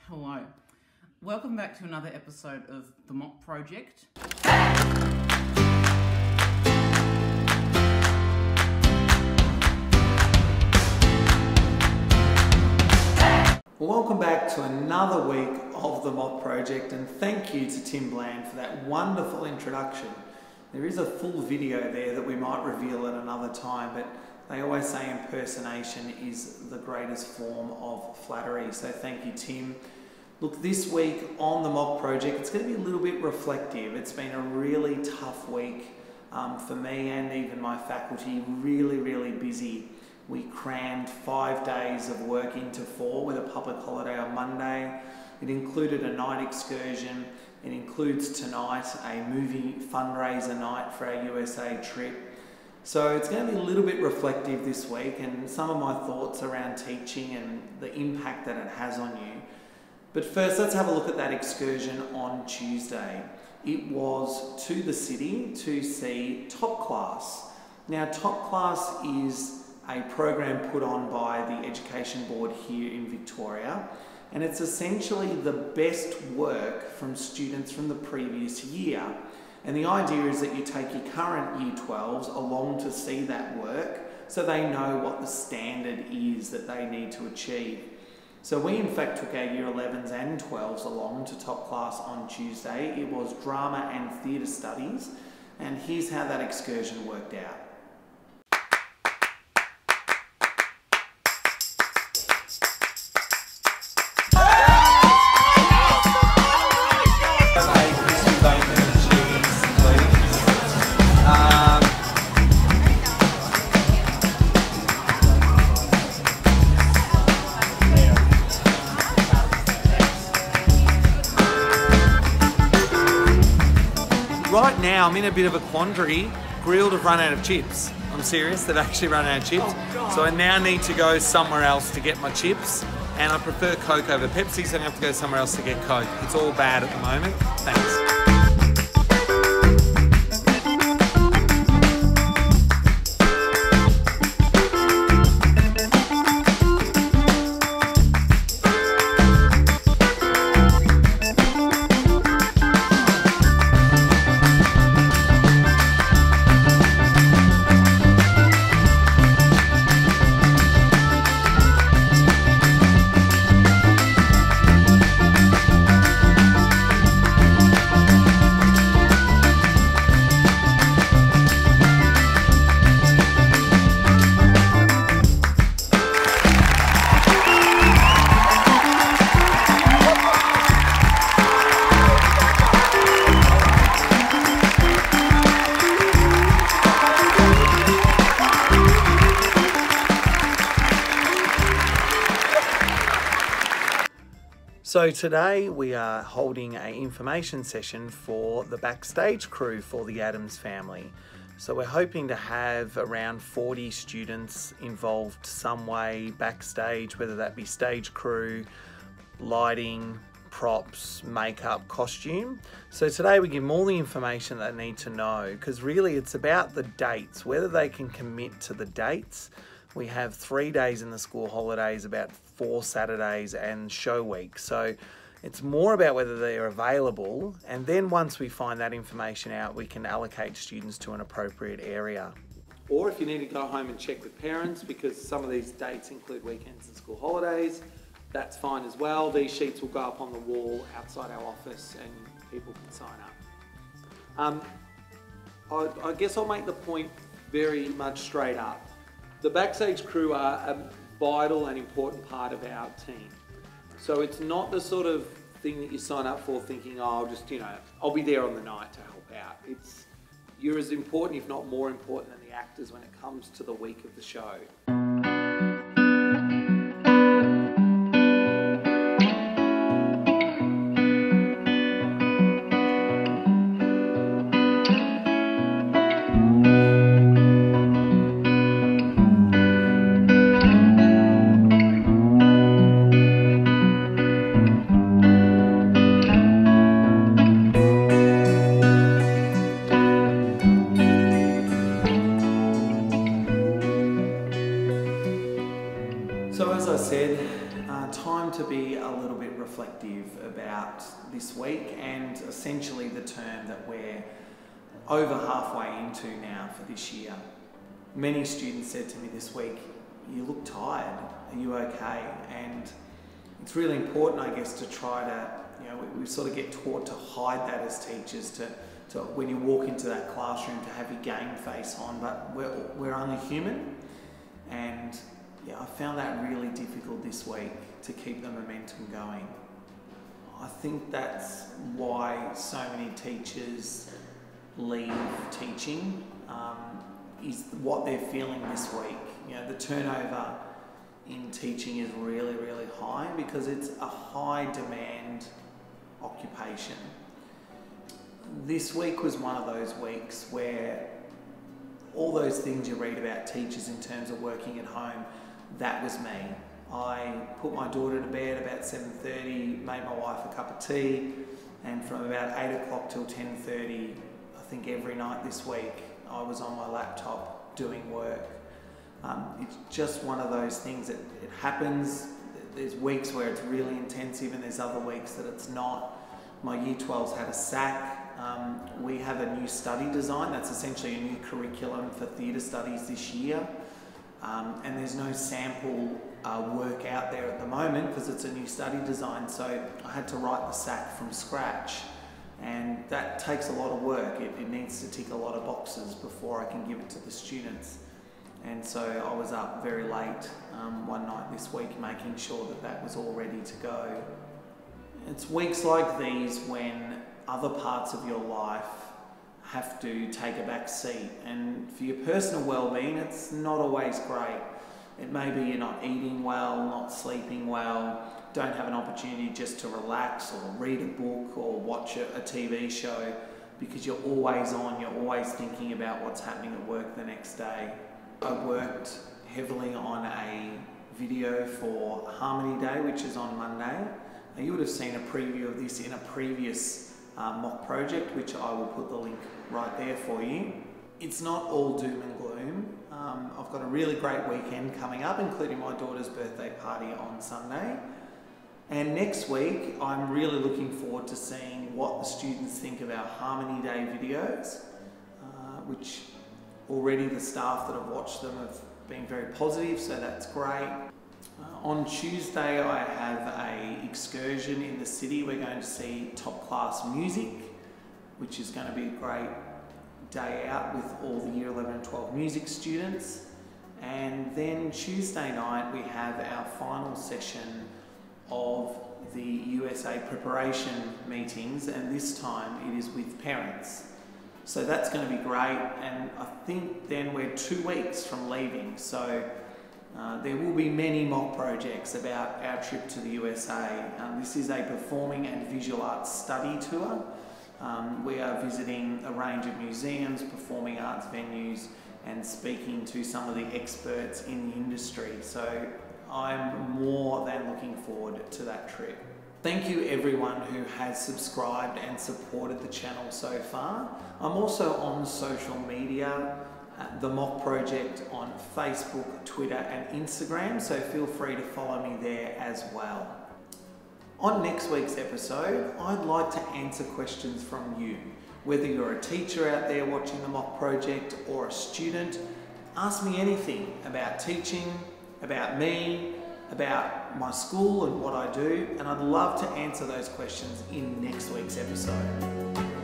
Hello. Welcome back to another episode of the MOK Project. Well, welcome back to another week of the MOK Project, and thank you to Tim Bland for that wonderful introduction. There is a full video there that we might reveal at another time, but they always say impersonation is the greatest form of flattery, so thank you, Tim. Look, this week on the MOK Project, it's going to be a little bit reflective. It's been a really tough week for me and even my faculty, really busy. We crammed 5 days of work into 4 with a public holiday on Monday. It included a night excursion. It includes tonight a movie fundraiser night for our USA trip. So it's going to be a little bit reflective this week, and some of my thoughts around teaching and the impact that it has on you. But first, let's have a look at that excursion on Tuesday. It was to the city to see Top Class. Now, Top Class is a program put on by the Education Board here in Victoria, and it's essentially the best work from students from the previous year. And the idea is that you take your current Year 12s along to see that work so they know what the standard is that they need to achieve. So we in fact took our Year 11s and 12s along to Top Class on Tuesday. It was drama and theatre studies, and here's how that excursion worked out. Right now, I'm in a bit of a quandary. Grill'd have run out of chips. I'm serious, they've actually run out of chips. So I now need to go somewhere else to get my chips. And I prefer Coke over Pepsi, so I have to go somewhere else to get Coke. It's all bad at the moment. Thanks. So today we are holding an information session for the Backstage crew for the Adams family. So we're hoping to have around 40 students involved some way backstage, whether that be stage crew, lighting, props, makeup, costume. So today we give them all the information they need to know, because really it's about the dates, whether they can commit to the dates. We have 3 days in the school holidays, about 4 Saturdays and show week. So it's more about whether they're available, and then once we find that information out, we can allocate students to an appropriate area. Or if you need to go home and check with parents, because some of these dates include weekends and school holidays, that's fine as well. These sheets will go up on the wall outside our office and people can sign up. I guess I'll make the point very much straight up. The Backstage crew are a vital and important part of our team. So it's not the sort of thing that you sign up for thinking, oh, I'll just, I'll be there on the night to help out. You're as important, if not more important, than the actors when it comes to the week of the show. little bit reflective about this week and essentially the term that we're over halfway into now for this year. Many students said to me this week, "You look tired, are you okay?" And it's really important, I guess, to try to, we sort of get taught to hide that as teachers, to when you walk into that classroom to have your game face on, but we're only human. And I found that really difficult this week to keep the momentum going. I think that's why so many teachers leave teaching, is what they're feeling this week. The turnover in teaching is really, really high because it's a high demand occupation. This week was one of those weeks where all those things you read about teachers in terms of working at home, that was me. I put my daughter to bed about 7:30, made my wife a cup of tea, and from about 8 o'clock till 10:30, I think every night this week, I was on my laptop doing work. It's just one of those things that it happens. There's weeks where it's really intensive and there's other weeks that it's not. My Year 12's had a SAC. We have a new study design. That's essentially a new curriculum for theatre studies this year. And there's no sample work out there at the moment because it's a new study design. So I had to write the SAC from scratch. And that takes a lot of work. It needs to tick a lot of boxes before I can give it to the students. And so I was up very late one night this week making sure that that was all ready to go. It's weeks like these when other parts of your life have to take a back seat, and for your personal well-being it's not always great. It may be you're not eating well, not sleeping well, don't have an opportunity just to relax or read a book or watch a TV show because you're always on, you're always thinking about what's happening at work the next day. I worked heavily on a video for Harmony Day, which is on Monday. Now, you would have seen a preview of this in a previous mock project, which I will put the link right there for you. It's not all doom and gloom. I've got a really great weekend coming up, including my daughter's birthday party on Sunday. And next week, I'm really looking forward to seeing what the students think of our Harmony Day videos, which already the staff that have watched them have been very positive, so that's great. On Tuesday, I have an excursion in the city. We're going to see top class music, which is going to be a great day out with all the Year 11 and 12 music students. And then Tuesday night, we have our final session of the USA preparation meetings, and this time it is with parents. So that's going to be great, and I think then we're 2 weeks from leaving, so there will be many mock projects about our trip to the USA. This is a performing and visual arts study tour. We are visiting a range of museums, performing arts venues, and speaking to some of the experts in the industry. So I'm more than looking forward to that trip. Thank you everyone who has subscribed and supported the channel so far. I'm also on social media, the MOK Project on Facebook, Twitter and Instagram, so feel free to follow me there as well. On next week's episode, I'd like to answer questions from you. Whether you're a teacher out there watching the MOK Project or a student, ask me anything about teaching, about me, about my school and what I do, and I'd love to answer those questions in next week's episode.